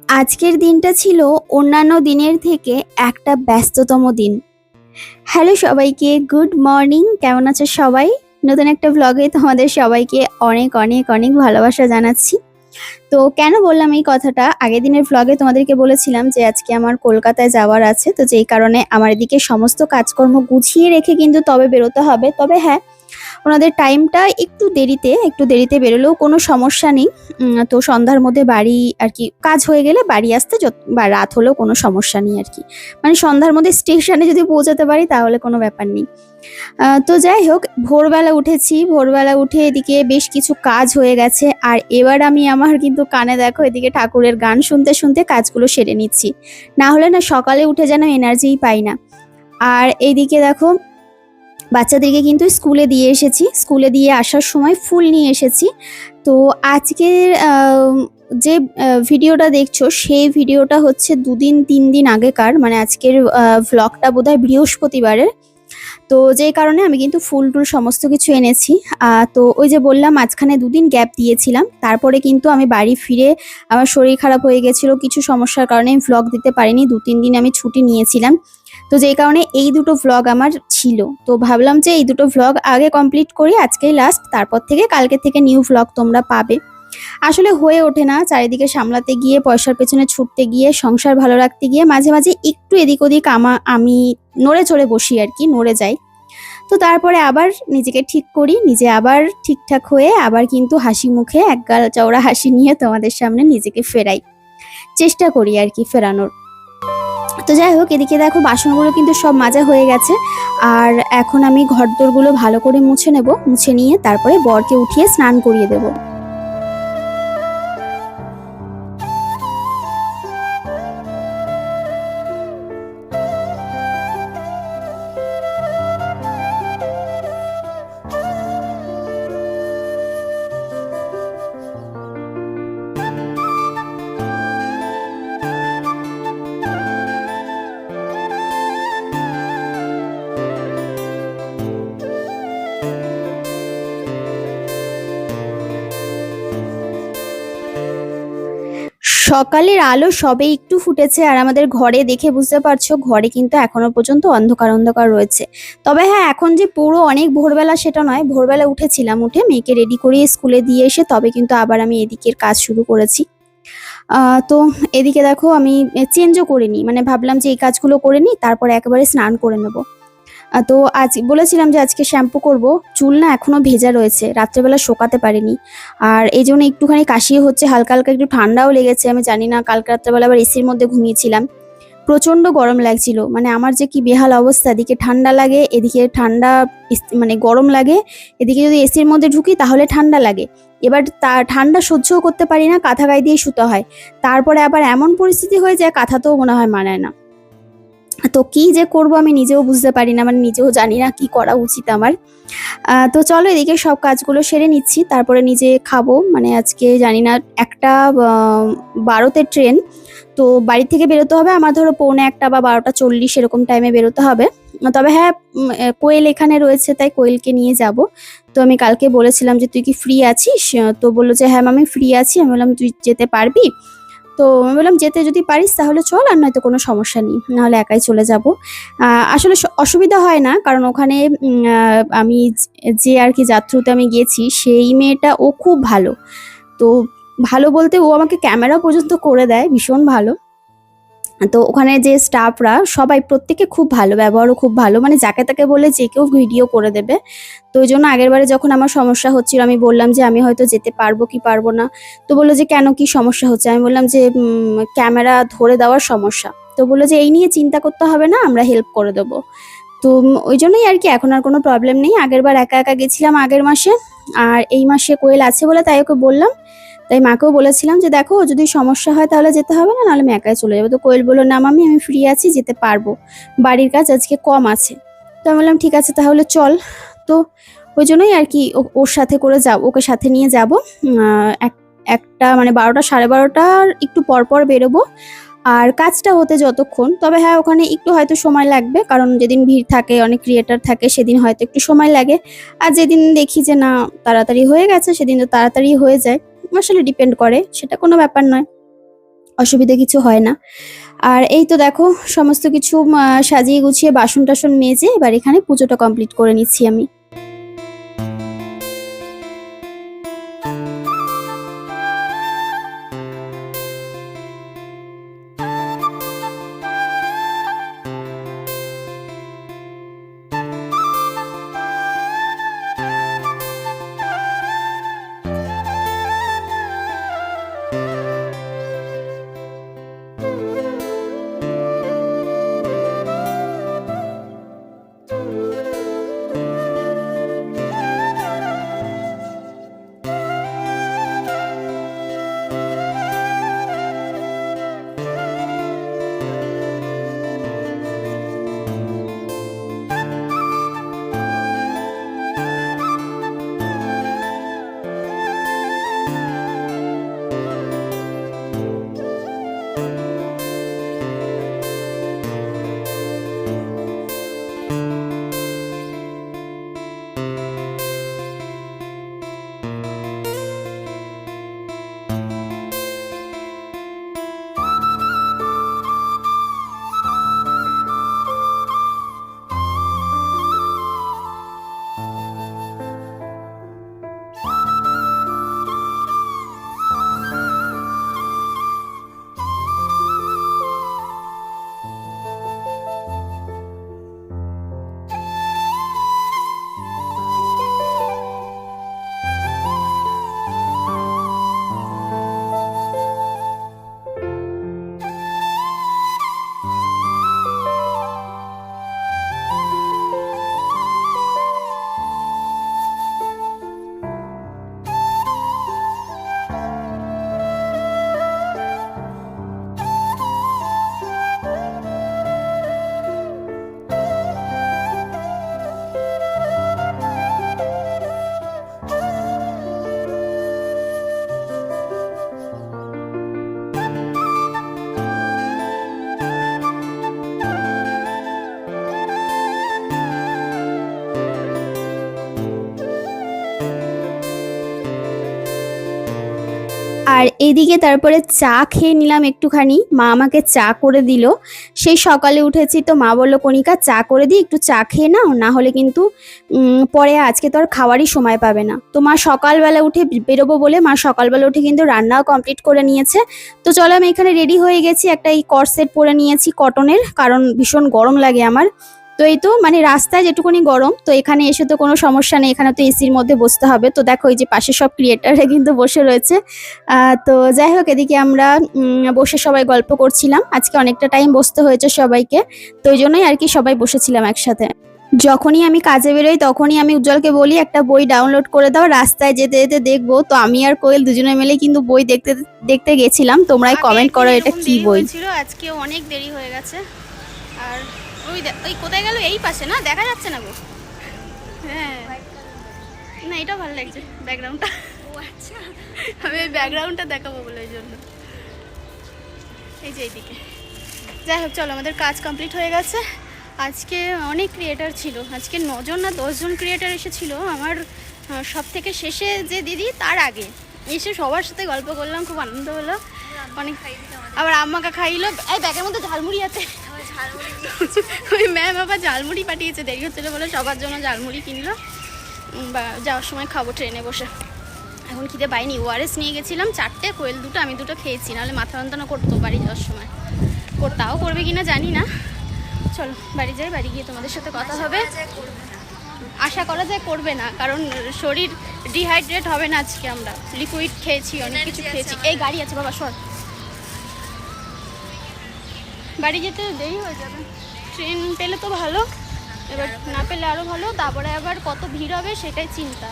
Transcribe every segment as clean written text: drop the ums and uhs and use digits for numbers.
আজকের দিনটা ছিল অন্যান্য দিনের থেকে একটা ব্যস্ততম দিন। হ্যালো সবাইকে, গুড মর্নিং। কেমন আছো সবাই? নতুন একটা ভ্লগে তোমাদের সবাইকে অনেক অনেক অনেক ভালোবাসা জানাচ্ছি। তো কেন বললাম এই কথাটা, আগের দিনের ভ্লগে তোমাদেরকে বলেছিলাম যে আজকে আমার কলকাতায় যাওয়ার আছে, তো যেই কারণে আমার এদিকে সমস্ত কাজকর্ম গুছিয়ে রেখে কিন্তু তবে বেরোতে হবে। তবে হ্যাঁ, ওনাদের টাইমটা একটু দেরিতে বেরোলেও কোনো সমস্যা নেই। তো সন্ধ্যার মধ্যে বাড়ি আর কি কাজ হয়ে গেলে বাড়ি আসতে বা রাত হলেও কোনো সমস্যা নেই আর কি। মানে সন্ধ্যার মধ্যে স্টেশনে যদি পৌঁছাতে পারি তাহলে কোনো ব্যাপার নেই। তো যাই হোক, ভোরবেলা উঠেছি, ভোরবেলা উঠে এদিকে বেশ কিছু কাজ হয়ে গেছে। আর এবার আমি আমার কিন্তু কানে দেখো এদিকে ঠাকুরের গান শুনতে শুনতে কাজগুলো সেরে নিচ্ছি। না হলে না সকালে উঠে যেন এনার্জিই পাই না। আর এইদিকে দেখো, বাচ্চাদেরকে কিন্তু স্কুলে দিয়ে এসেছি, স্কুলে দিয়ে আসার সময় ফুল নিয়ে এসেছি। তো আজকের যে ভিডিওটা দেখছো সেই ভিডিওটা হচ্ছে 2-3 দিন আগেকার, মানে আজকের ভ্লগটা বোধহয় বৃহস্পতিবারের। তো যেই কারণে আমি কিন্তু ফুল টুল সমস্ত কিছু এনেছি। তো ওই যে বললাম মাঝখানে 2 দিন গ্যাপ দিয়েছিলাম, তারপরে কিন্তু আমি বাড়ি ফিরে আমার শরীর খারাপ হয়ে গেছিলো, কিছু সমস্যার কারণে আমি ভ্লগ দিতে পারিনি। 2-3 দিন আমি ছুটি নিয়েছিলাম। তো যেই কারণে এই দুটো ভ্লগ আমার ছিল। তো ভাবলাম যে এই দুটো ভ্লগ আগে কমপ্লিট করি, আজকেই লাস্ট, তারপর থেকে কালকে থেকে নিউ ভ্লগ তোমরা পাবে। আসলে হয়ে ওঠে না, চারিদিকে সামলাতে গিয়ে, পয়সার পেছনে ছুটতে গিয়ে, সংসার ভালো রাখতে গিয়ে মাঝে মাঝে একটু এদিক ওদিক আমি নড়ে চড়ে বসি আর কি, নড়ে যাই। তো তারপরে আবার নিজেকে ঠিক করি, নিজে আবার ঠিকঠাক হয়ে আবার কিন্তু হাসি মুখে একগাল চওড়া হাসি নিয়ে তোমাদের সামনে নিজেকে ফেরাই, চেষ্টা করি আর কি ফেরানোর। তো যাই হোক, এদিকে দেখো বাসনগুলো কিন্তু সব মাজা হয়ে গেছে। আর এখন আমি ঘরদোরগুলো ভালো করে মুছে নেব, মুছে নিয়ে তারপরে বরকে উঠিয়ে স্নান করিয়ে দেবো। সকালের আলো সবে একটু ফুটেছে, আর আমাদের ঘরে দেখে বুঝতে পারছো ঘরে কিন্তু এখনো পর্যন্ত অন্ধকার অন্ধকার রয়েছে। তবে হ্যাঁ, এখন যে পুরো অনেক ভোরবেলা সেটা নয়, ভোরবেলা উঠেছিলাম, উঠে মেয়েকে রেডি করিয়ে স্কুলে দিয়ে এসে তবে কিন্তু আবার আমি এদিকের কাজ শুরু করেছি। তো এদিকে দেখো আমি চেঞ্জও করিনি, মানে ভাবলাম যে এই কাজগুলো করে নিই তারপরে একেবারে স্নান করে নেবো। তো আজ বলেছিলাম যে আজকে শ্যাম্পু করব, চুল না এখনো ভেজা রয়েছে, রাত্রেবেলা শোকাতে পারিনি। আর এই জন্য একটুখানি কাশি হচ্ছে, হালকা হালকা একটু ঠান্ডাও লেগেছে। আমি জানি না, কালকে রাত্রেবেলা আবার এসির মধ্যে ঘুমিয়েছিলাম, প্রচন্ড গরম লাগছিল। মানে আমার যে কি বেহাল অবস্থা, এদিকে ঠান্ডা লাগে, এদিকে ঠান্ডা মানে গরম লাগে, এদিকে যদি এসির মধ্যে ঢুকি তাহলে ঠান্ডা লাগে। এবার ঠান্ডা সহ্যও করতে পারি না, কাঁথা গায়ে দিয়ে শুতে হয়। তারপরে আবার এমন পরিস্থিতি হয়ে যায় কাঁথাতেও মনে হয় মানায় না। তো কি যে করব আমি নিজেও বুঝতে পারি না, মানে নিজেও জানি না কি করা উচিত আমার। তো চলো এদিকে সব কাজগুলো সেরে নিচ্ছি, তারপরে নিজে খাবো। মানে আজকে জানি না, একটা 12তে ট্রেন। তো বাড়ি থেকে বেরোতে হবে আমার ধরো 1:45 বা 12:40 এরকম টাইমে বেরোতে হবে। তবে হ্যাঁ, কোয়েল এখানে রয়েছে তাই কোয়েলকে নিয়ে যাব। তো আমি কালকে বলেছিলাম যে তুই কি ফ্রি আছিস, তো বললো যে হ্যাঁ মামি ফ্রি আছি। আমি বললাম তুই যেতে পারবি? তো আমি বললাম যেতে যদি পারিস তাহলে চল, আর নয়তো কোনো সমস্যা নেই, নাহলে একাই চলে যাব। আসলে অসুবিধা হয় না, কারণ ওখানে আমি যে আর কি যার থ্রুতে আমি গেছি সেই মেয়েটা ও খুব ভালো। তো ভালো বলতে ও আমাকে ক্যামেরা পর্যন্ত করে দেয়, ভীষণ ভালো। তো ওখানে যে স্টাফরা সবাই প্রত্যেকে খুব ভালো, ব্যবহারও খুব ভালো, মানে যাকে তাকে বলে যে কেউ ভিডিও করে দেবে। তো ওই জন্য আগেরবারে যখন আমার সমস্যা হচ্ছিল আমি বললাম যে আমি হয়তো যেতে পারবো কি পারবো না। তো বললো যে কেন, কি সমস্যা হচ্ছে? আমি বললাম যে ক্যামেরা ধরে দেওয়ার সমস্যা। তো বললো যে এই নিয়ে চিন্তা করতে হবে না, আমরা হেল্প করে দেবো। তো ওই জন্যই আর কি, এখন আর কোনো প্রবলেম নেই। আগেরবার একা একা গেছিলাম আগের মাসে, আর এই মাসে কোয়েল আছে বলে তাই ওকে বললাম। তাই মাকেও বলেছিলাম যে দেখো যদি সমস্যা হয় তাহলে যেতে হবে না, নাহলে আমি একাই চলে যাবো। তো কোয়েল বললো না মামি আমি ফ্রি আছি, যেতে পারবো, বাড়ির কাজ আজকে কম আছে। তো আমি বললাম ঠিক আছে তাহলে চল। তো ওই জন্যই আর কি ওর সাথে করে যাবো, ওকে সাথে নিয়ে যাবো। একটা মানে 12টা 12:30 একটু পর পর বেরোবো। আর কাজটা হতে যতক্ষণ, তবে হ্যাঁ ওখানে একটু হয়তো সময় লাগবে, কারণ যেদিন ভিড় থাকে, অনেক ক্রিয়েটার থাকে, সেদিন হয়তো একটু সময় লাগে। আর যেদিন দেখি যে না তাড়াতাড়ি হয়ে গেছে সেদিন তো তাড়াতাড়ি হয়ে যায়। আসলে ডিপেন্ড করে, সেটা কোনো ব্যাপার নয়, অসুবিধা কিছু হয় না। আর এই তো দেখো সমস্ত কিছু সাজিয়ে গুছিয়ে বাসন টাসন মেজে এবার এখানে পুজোটা কমপ্লিট করে নিচ্ছি আমি। আর এদিকে তারপরে চা খেয়ে নিলাম একটুখানি, মা আমাকে চা করে দিল। সেই সকালে উঠেছি তো মা বললো কণিকা চা করে দিই, একটু চা খেয়ে নাও, না হলে কিন্তু পরে আজকে তো আর খাওয়ারই সময় পাবে না। তো মা সকালবেলা উঠে বেরোবো বলে মা সকালবেলা উঠে কিন্তু রান্নাও কমপ্লিট করে নিয়েছে। তো চলো আমি এখানে রেডি হয়ে গেছি, একটা এই কর্সেট পরে নিয়েছি কটনের, কারণ ভীষণ গরম লাগে আমার। তো এই তো মানে রাস্তায় যেটুকুনি গরম, তো এখানে এসে তো কোনো সমস্যা নেই, এখানে তো এসির মধ্যে বসতে হবে। তো দেখো এই যে পাশে সব ক্রিয়েটাররা কিন্তু বসে রয়েছে। তো যাই হোক এদিকে আমরা বসে সবাই গল্প করছিলাম, আজকে অনেকটা টাইম বসতে হয়েছে সবাইকে, তো ওই জন্যই আর কি সবাই বসেছিলাম একসাথে। যখনই আমি কাজে বেরোই তখনই আমি উজ্জ্বলকে বলি একটা বই ডাউনলোড করে দাও, রাস্তায় যেতে যেতে দেখবো। তো আমি আর কোয়েল দুজনে মিলে কিন্তু বই দেখতে দেখতে গেছিলাম। তোমরাই কমেন্ট করো এটা কি বই ছিল। আজকে অনেক দেরি হয়ে গেছে। আর ওই কোথায় গেল, এই পাশে না, দেখা যাচ্ছে না গো। হ্যাঁ না এটা ভালো লাগছে ব্যাকগ্রাউন্ডটা। ও আচ্ছা আমি এই ব্যাকগ্রাউন্ডটা দেখাবো বলে ওই জন্য। এই যে এইদিকে। যাই হোক চলো আমাদের কাজ কমপ্লিট হয়ে গেছে। আজকে অনেক ক্রিয়েটার ছিল, আজকে 9 জন না 10 জন ক্রিয়েটার এসেছিলো। আমার সব থেকে শেষে যে দিদি তার আগে এসে সবার সাথে গল্প করলাম, খুব আনন্দ হলো। অনেক আবার আম্মাকে খাইলো। এই ব্যাগের মধ্যে ঝালমুড়ি আছে, ওই ম্যাম আবার ঝালমুড়ি পাঠিয়েছে, দেরি হচ্ছিলো বলে সবার জন্য ঝালমুড়ি কিনলো, বা যাওয়ার সময় খাবো ট্রেনে বসে। এখন খিদে পাইনি, ওআরএস নিয়ে গেছিলাম 4টে, কোয়েল 2টো, আমি 2টো খেয়েছি, নাহলে মাথা যন্ত্রণা করতো বাড়ি যাওয়ার সময়। তাও করবে কিনা জানি না। চলো বাড়ি যাই, বাড়ি গিয়ে তোমাদের সাথে কথা হবে। আশা করা যায় করবে না, কারণ শরীর ডিহাইড্রেট হবে না আজকে। আমরা লিকুইড খেয়েছি, অনেক কিছু খেয়েছি। এই গাড়ি আছে বাবা সর, বাড়ি যেতে দেরি হয়ে যাবে। ট্রেন পেলে তো ভালো, এবার না পেলে আরও ভালো। তারপরে আবার কত ভিড় হবে সেটাই চিন্তা।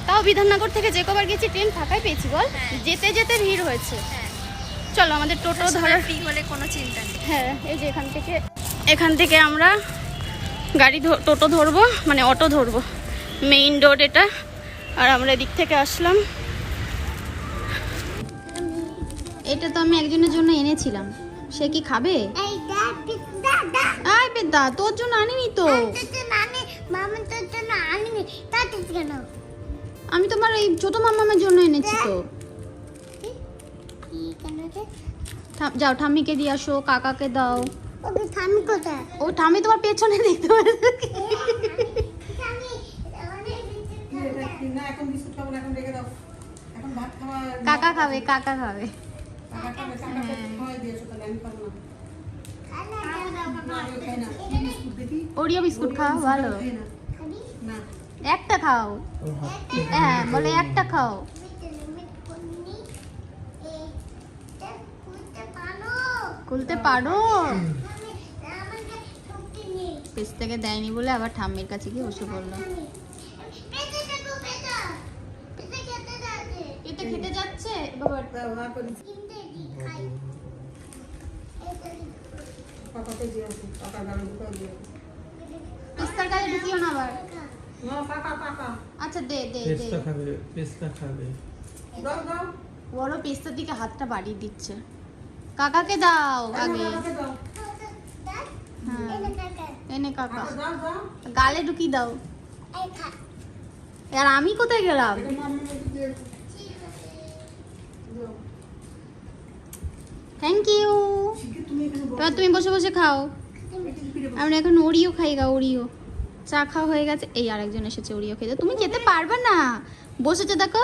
তাও বিধাননগর থেকে যে কবার গেছি ট্রেন ফাঁকাই পেয়েছি বল, যেতে যেতে ভিড় হয়েছে। চলো আমাদের টোটো ধরো, ফ্রি হলে কোনো চিন্তা নেই। হ্যাঁ এই যে এখান থেকে আমরা গাড়ি টোটো ধরবো, মানে অটো ধরবো, মেইন রোড এটা। আর আমরা এদিক থেকে আসলাম। এটা তো আমি একজনের জন্য এনেছিলাম, সে কি খাবে? আয় বেদা তোর জন্য আনিনি তো, আমি তোমার এই ছোট মামামের জন্য এনেছি তো। যাও ঠাম্মিকে দিয়ে আসো, কাকাকে দাও। ওকে ঠাম্মি কোথায়? ও ঠাম্মি তোমার পেছনে দেখতে পাচ্ছ। ঠাম্মি অনেক বিস্কুট না এখন বিস্কুট খাবো না, এখন রেখে দাও। এখন ভাত খাওয়া কাকা খাবে, কাকা খাবে। কাকাকে খাওয়াই দিয়েছো, তাহলে আমি খাবো না। না, আমিও খাই না। কি বিস্কুট দেখি? ওরিও বিস্কুট খাও, ভালো। খাই না। না। একটা খাও। হ্যাঁ বলে একটা খাও। খুলতে পারো? পেছ থেকে দেয়নি বলে আবার ঠাম্মির কাছে গিয়ে বসে পড়লো। এটা খেতে যাচ্ছে বাবা। দাও, আর করে কাকাকে দিয়ে আসো, কাকা গালে ঢুকাই দিয়ে আসো। পেস্তার গালে ঢুকিও না আবার। না, কাকা। আচ্ছা দে দে দে। পেস্তা খাবে, পেস্তা খাবে। দাও। বড় পেস্তার দিকে হাতটা বাড়িয়ে দিচ্ছে। কাকাকে দাও আগে। কাকাকে দাও। হ্যাঁ এনে কাকা দাও। গালে ঢুকিয়ে দাও। আর আমি কোথায় গেলাম? এটা মাম্মি দিয়ে দাও। Thank you. শিখে তুমি এখানে বসো। এবার তুমি বসে বসে খাও। একটু ফিরে বসো। আমরা এখন ওরিও খাই গা, ওরিও চা খাওয়া হয়ে গেছে। এই আরেকজন এসেছে ওরিও খেতে। তুমি খেতে পারবে না, বসেছে দেখো।